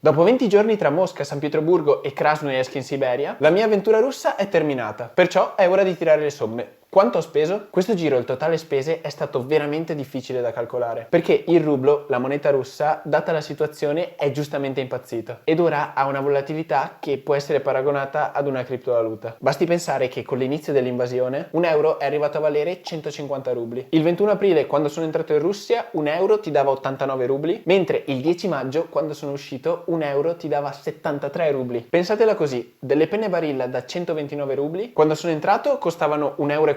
Dopo 20 giorni tra Mosca, San Pietroburgo e Krasnojarsk in Siberia, la mia avventura russa è terminata, perciò è ora di tirare le somme. Quanto ho speso? Questo giro il totale spese è stato veramente difficile da calcolare, perché il rublo, la moneta russa, data la situazione, è giustamente impazzito ed ora ha una volatilità che può essere paragonata ad una criptovaluta. Basti pensare che con l'inizio dell'invasione un euro è arrivato a valere 150 rubli. Il 21 aprile, quando sono entrato in Russia, un euro ti dava 89 rubli, mentre il 10 maggio, quando sono uscito, un euro ti dava 73 rubli. Pensatela così, delle penne Barilla da 129 rubli, quando sono entrato costavano 1,45 euro,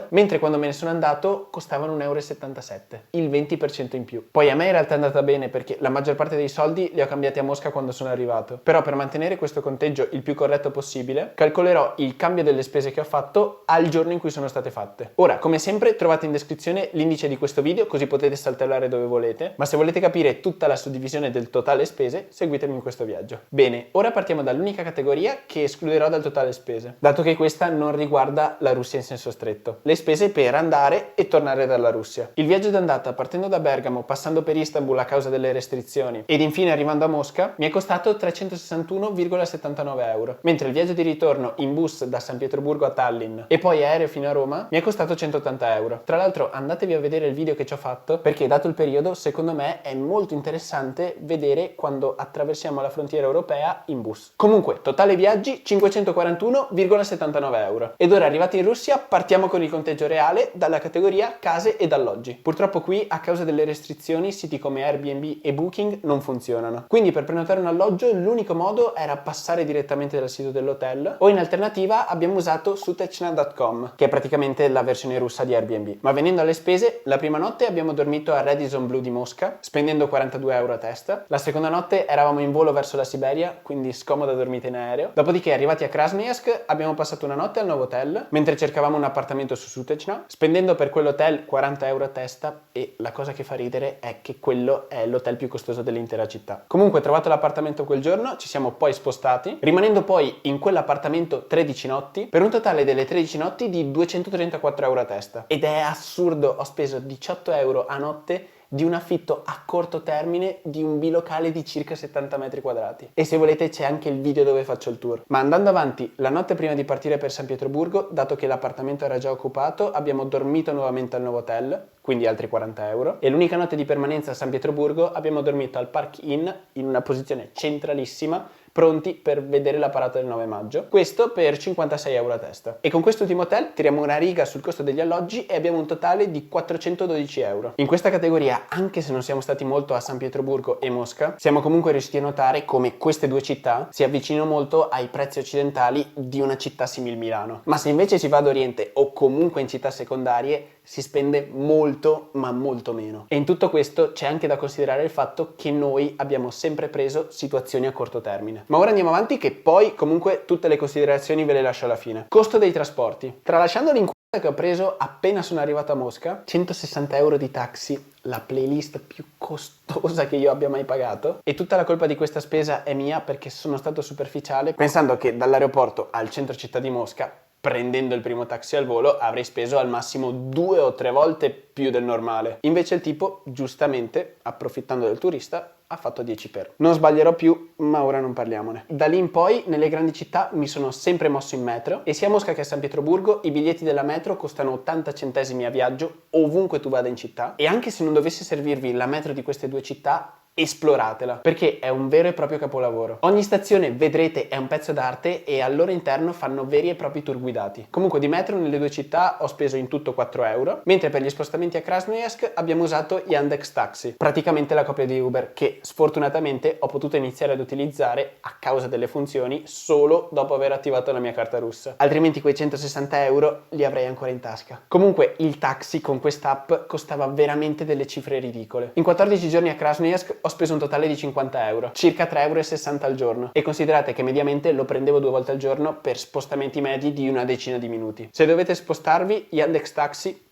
mentre quando me ne sono andato costavano 1,77 euro, il 20% in più. Poi a me in realtà è andata bene perché la maggior parte dei soldi li ho cambiati a Mosca quando sono arrivato, però per mantenere questo conteggio il più corretto possibile, calcolerò il cambio delle spese che ho fatto al giorno in cui sono state fatte. Ora, come sempre, trovate in descrizione l'indice di questo video, così potete saltellare dove volete, ma se volete capire tutta la suddivisione del totale spese, seguitemi in questo viaggio. Bene, ora partiamo dall'unica categoria che escluderò dal totale spese, dato che questa non riguarda la Russia in senso stretto. Le spese per andare e tornare dalla Russia. Il viaggio d'andata partendo da Bergamo, passando per Istanbul a causa delle restrizioni ed infine arrivando a Mosca mi è costato 361,79 euro, mentre il viaggio di ritorno in bus da San Pietroburgo a Tallinn e poi aereo fino a Roma mi è costato 180 euro. Tra l'altro andatevi a vedere il video che ci ho fatto perché dato il periodo secondo me è molto interessante vedere quando attraversiamo la frontiera europea in bus. Comunque, totale viaggi 541,79 euro. Ed ora arrivati in Russia partiamo con il conteggio reale dalla categoria case ed alloggi. Purtroppo qui a causa delle restrizioni siti come Airbnb e Booking non funzionano. Quindi per prenotare un alloggio l'unico modo era passare direttamente dal sito dell'hotel o in alternativa abbiamo usato sutechna.com, che è praticamente la versione russa di Airbnb. Ma venendo alle spese, la prima notte abbiamo dormito a Radisson Blu di Mosca spendendo 42 euro a testa. La seconda notte eravamo in volo verso la Siberia, quindi scomoda dormita in aereo. Dopodiché arrivati a Krasnojarsk abbiamo passato una notte al nuovo hotel mentre cercavamo un appartamento su Sutechna, spendendo per quell'hotel 40 euro a testa e la cosa che fa ridere è che quello è l'hotel più costoso dell'intera città. Comunque trovato l'appartamento quel giorno ci siamo poi spostati, rimanendo poi in quell'appartamento 13 notti per un totale delle 13 notti di 234 euro a testa. Ed è assurdo, ho speso 18 euro a notte di un affitto a corto termine di un bilocale di circa 70 metri quadrati. E se volete c'è anche il video dove faccio il tour. Ma andando avanti, la notte prima di partire per San Pietroburgo, dato che l'appartamento era già occupato, abbiamo dormito nuovamente al nuovo hotel, quindi altri 40 euro. E l'unica notte di permanenza a San Pietroburgo abbiamo dormito al Park Inn in una posizione centralissima, pronti per vedere la parata del 9 maggio. Questo per 56 euro a testa. E con quest'ultimo hotel tiriamo una riga sul costo degli alloggi e abbiamo un totale di 412 euro. In questa categoria, anche se non siamo stati molto a San Pietroburgo e Mosca, siamo comunque riusciti a notare come queste due città si avvicinano molto ai prezzi occidentali di una città simil Milano. Ma se invece si va ad Oriente o comunque in città secondarie, si spende molto ma molto meno. E in tutto questo c'è anche da considerare il fatto che noi abbiamo sempre preso situazioni a corto termine. Ma ora andiamo avanti che poi comunque tutte le considerazioni ve le lascio alla fine. Costo dei trasporti. Tralasciando l'inquadro che ho preso appena sono arrivato a Mosca, 160 euro di taxi, la playlist più costosa che io abbia mai pagato, e tutta la colpa di questa spesa è mia perché sono stato superficiale pensando che dall'aeroporto al centro città di Mosca, prendendo il primo taxi al volo, avrei speso al massimo 2 o 3 volte più del normale. Invece il tipo, giustamente, approfittando del turista, ha fatto 10 per. Non sbaglierò più, ma ora non parliamone. Da lì in poi, nelle grandi città, mi sono sempre mosso in metro e sia a Mosca che a San Pietroburgo i biglietti della metro costano 80 centesimi a viaggio ovunque tu vada in città. E anche se non dovesse servirvi la metro di queste due città, esploratela, perché è un vero e proprio capolavoro. Ogni stazione, vedrete, è un pezzo d'arte e al loro interno fanno veri e propri tour guidati. Comunque di metro nelle due città ho speso in tutto 4 euro, mentre per gli spostamenti a Krasnojarsk abbiamo usato Yandex Taxi, praticamente la copia di Uber, che sfortunatamente ho potuto iniziare ad utilizzare a causa delle funzioni solo dopo aver attivato la mia carta russa. Altrimenti quei 160 euro li avrei ancora in tasca. Comunque il taxi con quest'app costava veramente delle cifre ridicole. In 14 giorni a Krasnojarsk ho speso un totale di 50 euro, circa 3,60 euro al giorno, e considerate che mediamente lo prendevo 2 volte al giorno per spostamenti medi di una decina di minuti. Se dovete spostarvi, Yandex Taxi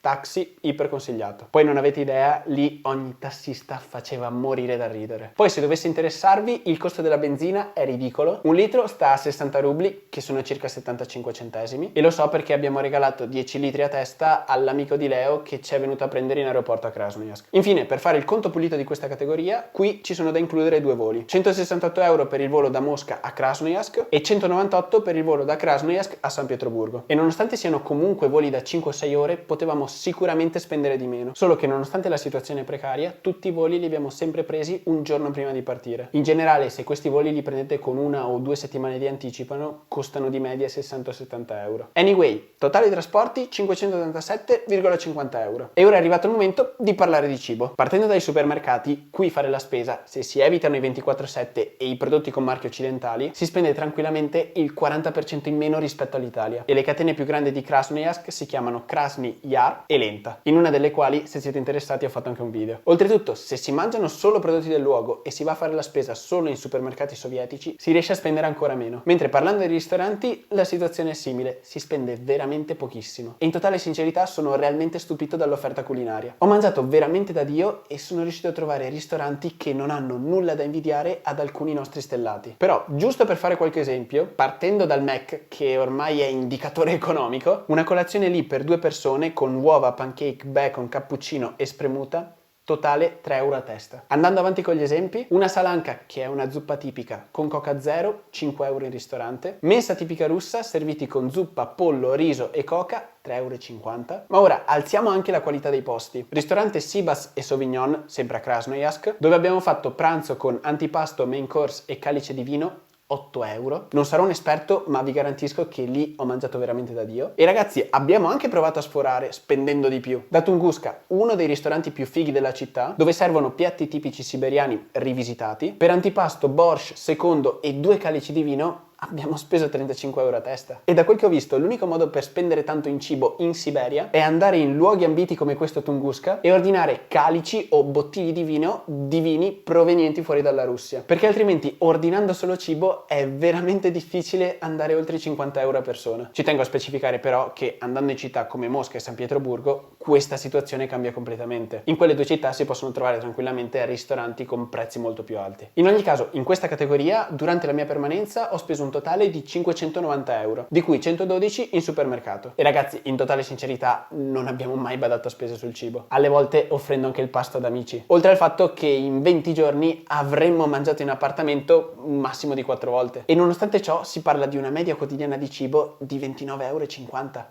iper consigliato. Poi non avete idea, lì ogni tassista faceva morire da ridere. Poi se dovesse interessarvi, il costo della benzina è ridicolo. Un litro sta a 60 rubli, che sono circa 75 centesimi, e lo so perché abbiamo regalato 10 litri a testa all'amico di Leo che ci è venuto a prendere in aeroporto a Krasnojarsk. Infine, per fare il conto pulito di questa categoria, qui qui ci sono da includere due voli, 168 euro per il volo da Mosca a Krasnojarsk e 198 per il volo da Krasnojarsk a San Pietroburgo. E nonostante siano comunque voli da 5-6 ore, potevamo sicuramente spendere di meno, solo che nonostante la situazione precaria, tutti i voli li abbiamo sempre presi un giorno prima di partire. In generale, se questi voli li prendete con 1 o 2 settimane di anticipo, costano di media 60-70 euro. Anyway, totale trasporti 587,50 euro. E ora è arrivato il momento di parlare di cibo. Partendo dai supermercati, qui fare la spesa, se si evitano i 24/7 e i prodotti con marchi occidentali, si spende tranquillamente il 40% in meno rispetto all'Italia. E le catene più grandi di Krasnojarsk si chiamano Krasny Yar e Lenta, in una delle quali, se siete interessati, ho fatto anche un video. Oltretutto, se si mangiano solo prodotti del luogo e si va a fare la spesa solo in supermercati sovietici, si riesce a spendere ancora meno. Mentre parlando dei ristoranti, la situazione è simile, si spende veramente pochissimo. E in totale sincerità sono realmente stupito dall'offerta culinaria. Ho mangiato veramente da Dio e sono riuscito a trovare ristoranti che non hanno nulla da invidiare ad alcuni nostri stellati. Però, giusto per fare qualche esempio, partendo dal Mac, che ormai è indicatore economico, una colazione lì per 2 persone con uova, pancake, bacon, cappuccino e spremuta, totale 3 euro a testa. Andando avanti con gli esempi, una salanka, che è una zuppa tipica, con Coca Zero, 5 euro in ristorante. Mensa tipica russa, serviti con zuppa, pollo, riso e Coca, 3,50 euro. Ma ora alziamo anche la qualità dei posti. Ristorante Sibas e Sauvignon, sempre a Krasnojarsk, dove abbiamo fatto pranzo con antipasto, main course e calice di vino, 8 euro. Non sarò un esperto, ma vi garantisco che lì ho mangiato veramente da Dio. E ragazzi, abbiamo anche provato a sforare spendendo di più. Da Tunguska, uno dei ristoranti più fighi della città, dove servono piatti tipici siberiani rivisitati, per antipasto, borscht, secondo e 2 calici di vino abbiamo speso 35 euro a testa. E da quel che ho visto, l'unico modo per spendere tanto in cibo in Siberia è andare in luoghi ambiti come questo Tunguska e ordinare calici o bottiglie di vini provenienti fuori dalla Russia. Perché altrimenti, ordinando solo cibo, è veramente difficile andare oltre i 50 euro a persona. Ci tengo a specificare però che andando in città come Mosca e San Pietroburgo, questa situazione cambia completamente. In quelle due città si possono trovare tranquillamente ristoranti con prezzi molto più alti. In ogni caso, in questa categoria, durante la mia permanenza, ho speso un totale di 590 euro, di cui 112 in supermercato. E ragazzi, in totale sincerità, non abbiamo mai badato a spese sul cibo, alle volte offrendo anche il pasto ad amici. Oltre al fatto che in 20 giorni avremmo mangiato in appartamento un massimo di 4 volte. E nonostante ciò si parla di una media quotidiana di cibo di 29,50 euro.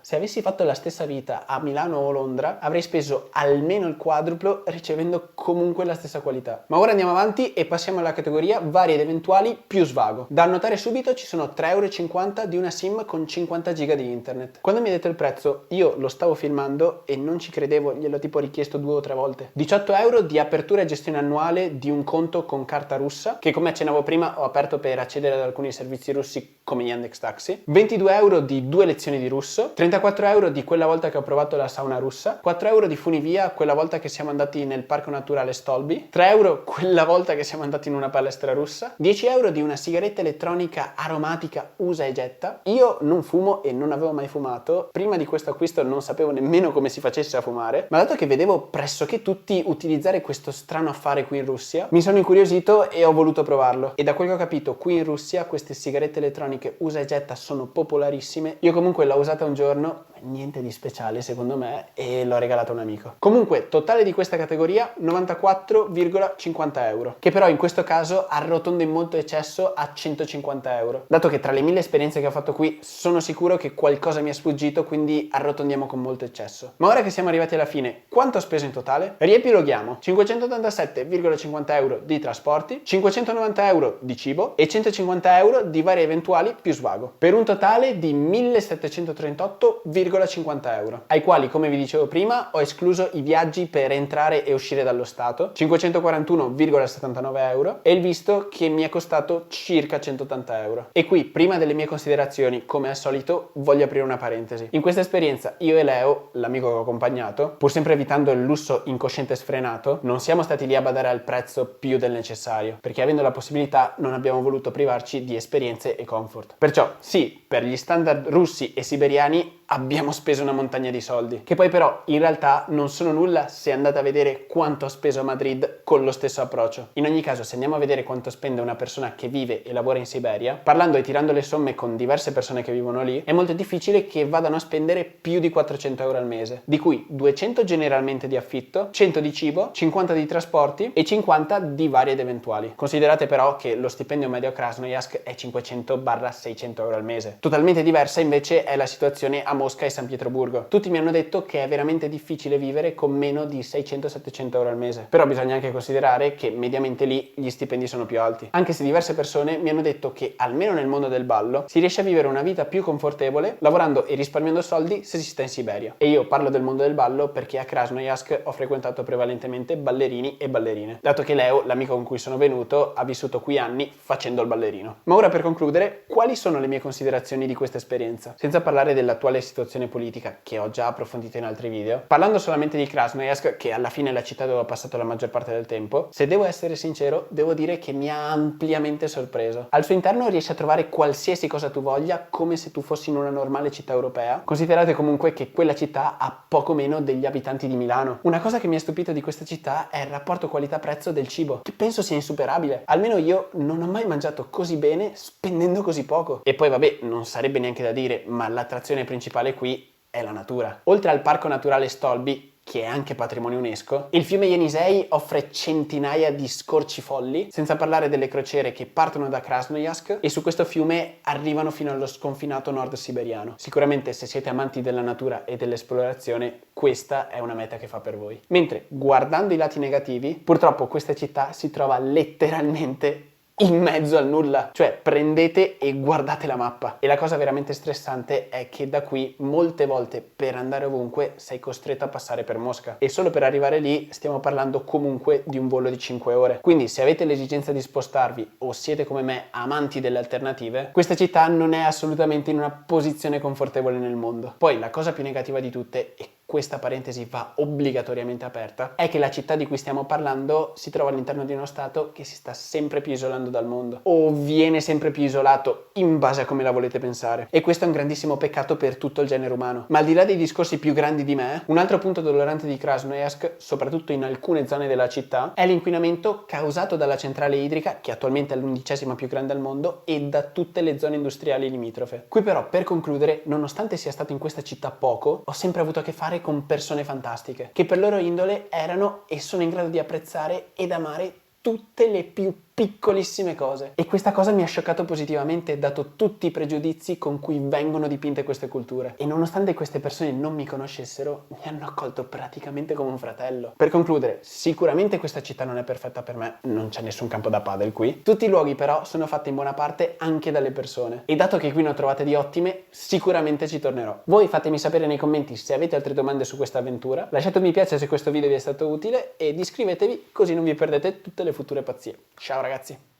Se avessi fatto la stessa vita a Milano o Londra, avrei speso almeno il quadruplo ricevendo comunque la stessa qualità. Ma ora andiamo avanti e passiamo alla categoria vari ed eventuali più svago. Da annotare subito ci sono 3,50 euro di una SIM con 50 giga di internet. Quando mi ha detto il prezzo, io lo stavo filmando e non ci credevo, gliel'ho tipo richiesto 2 o 3 volte. 18 euro di apertura e gestione annuale di un conto con carta russa, che come accennavo prima ho aperto per accedere ad alcuni servizi russi come Yandex Taxi. 22 euro di 2 lezioni di russo, 34 euro di quella volta che ho provato la sauna russa, 4 euro di funivia quella volta che siamo andati nel parco naturale Stolby, 3 euro quella volta che siamo andati in una palestra russa, 10 euro di una sigaretta elettronica aromatica usa e getta. Io non fumo e non avevo mai fumato. Prima di questo acquisto non sapevo nemmeno come si facesse a fumare, ma dato che vedevo pressoché tutti utilizzare questo strano affare qui in Russia, mi sono incuriosito e ho voluto provarlo. E da quel che ho capito, qui in Russia queste sigarette elettroniche usa e getta sono popolarissime. Io comunque l'ho usata un giorno, niente di speciale secondo me, e l'ho regalata a un amico. Comunque, totale di questa categoria 94,50 euro, che però in questo caso arrotondo in molto eccesso a 150 euro. Dato che tra le 1000 esperienze che ho fatto qui sono sicuro che qualcosa mi è sfuggito, quindi arrotondiamo con molto eccesso. Ma ora che siamo arrivati alla fine, quanto ho speso in totale? Riepiloghiamo: 587,50 euro di trasporti, 590 euro di cibo e 150 euro di vari eventuali più svago, per un totale di 1738,50 euro, ai quali, come vi dicevo prima, ho escluso i viaggi per entrare e uscire dallo Stato, 541,79 euro, e il visto che mi è costato circa 180 euro. E qui, prima delle mie considerazioni, come al solito, voglio aprire una parentesi. In questa esperienza, io e Leo, l'amico che ho accompagnato, pur sempre evitando il lusso incosciente e sfrenato, non siamo stati lì a badare al prezzo più del necessario, perché avendo la possibilità non abbiamo voluto privarci di esperienze e comfort. Perciò, sì, per gli standard russi e siberiani abbiamo speso una montagna di soldi, che poi però in realtà non sono nulla se andate a vedere quanto ho speso a Madrid con lo stesso approccio. In ogni caso, se andiamo a vedere quanto spende una persona che vive e lavora in Siberia, parlando Parlando e tirando le somme con diverse persone che vivono lì, è molto difficile che vadano a spendere più di 400 euro al mese, di cui 200 generalmente di affitto, 100 di cibo, 50 di trasporti e 50 di vari ed eventuali. Considerate però che lo stipendio medio a Krasnojarsk è 500-600 euro al mese. Totalmente diversa invece è la situazione a Mosca e San Pietroburgo. Tutti mi hanno detto che è veramente difficile vivere con meno di 600-700 euro al mese, però bisogna anche considerare che mediamente lì gli stipendi sono più alti, anche se diverse persone mi hanno detto che almeno nel mondo del ballo si riesce a vivere una vita più confortevole lavorando e risparmiando soldi se si sta in Siberia. E io parlo del mondo del ballo perché a Krasnojarsk ho frequentato prevalentemente ballerini e ballerine, dato che Leo, l'amico con cui sono venuto, ha vissuto qui anni facendo il ballerino. Ma ora, per concludere, quali sono le mie considerazioni di questa esperienza? Senza parlare dell'attuale situazione politica che ho già approfondito in altri video, parlando solamente di Krasnojarsk, che alla fine è la città dove ho passato la maggior parte del tempo, se devo essere sincero, devo dire che mi ha ampliamente sorpreso. Al suo interno riesci a trovare qualsiasi cosa tu voglia, come se tu fossi in una normale città europea. Considerate comunque che quella città ha poco meno degli abitanti di Milano. Una cosa che mi ha stupito di questa città è il rapporto qualità-prezzo del cibo, che penso sia insuperabile. Almeno io non ho mai mangiato così bene spendendo così poco. E poi vabbè, non sarebbe neanche da dire, ma l'attrazione principale qui è la natura. Oltre al parco naturale Stolbi, che è anche patrimonio UNESCO, il fiume Yenisei offre centinaia di scorci folli, senza parlare delle crociere che partono da Krasnojarsk e su questo fiume arrivano fino allo sconfinato nord siberiano. Sicuramente, se siete amanti della natura e dell'esplorazione, questa è una meta che fa per voi. Mentre, guardando i lati negativi, purtroppo questa città si trova letteralmente in mezzo al nulla, cioè prendete e guardate la mappa. E la cosa veramente stressante è che da qui molte volte per andare ovunque sei costretto a passare per Mosca e solo per arrivare lì stiamo parlando comunque di un volo di 5 ore. Quindi se avete l'esigenza di spostarvi o siete come me amanti delle alternative, questa città non è assolutamente in una posizione confortevole nel mondo. Poi la cosa più negativa di tutte, e questa parentesi va obbligatoriamente aperta, è che la città di cui stiamo parlando si trova all'interno di uno stato che si sta sempre più isolando dal mondo, o viene sempre più isolato in base a come la volete pensare. E questo è un grandissimo peccato per tutto il genere umano. Ma al di là dei discorsi più grandi di me, un altro punto dolorante di Krasnojarsk, soprattutto in alcune zone della città, è l'inquinamento causato dalla centrale idrica, che attualmente è l'11ª più grande al mondo, e da tutte le zone industriali limitrofe. Qui però, per concludere, nonostante sia stato in questa città poco, ho sempre avuto a che fare con persone fantastiche, che per loro indole erano e sono in grado di apprezzare ed amare tutte le più piccolissime cose. E questa cosa mi ha scioccato positivamente, dato tutti i pregiudizi con cui vengono dipinte queste culture. E nonostante queste persone non mi conoscessero, mi hanno accolto praticamente come un fratello. Per concludere, sicuramente questa città non è perfetta per me, non c'è nessun campo da padel qui. Tutti i luoghi però sono fatti in buona parte anche dalle persone. E dato che qui ne ho trovate di ottime, sicuramente ci tornerò. Voi fatemi sapere nei commenti se avete altre domande su questa avventura, lasciate un mi piace se questo video vi è stato utile ed iscrivetevi così non vi perdete tutte le future pazzie. Ciao ragazzi!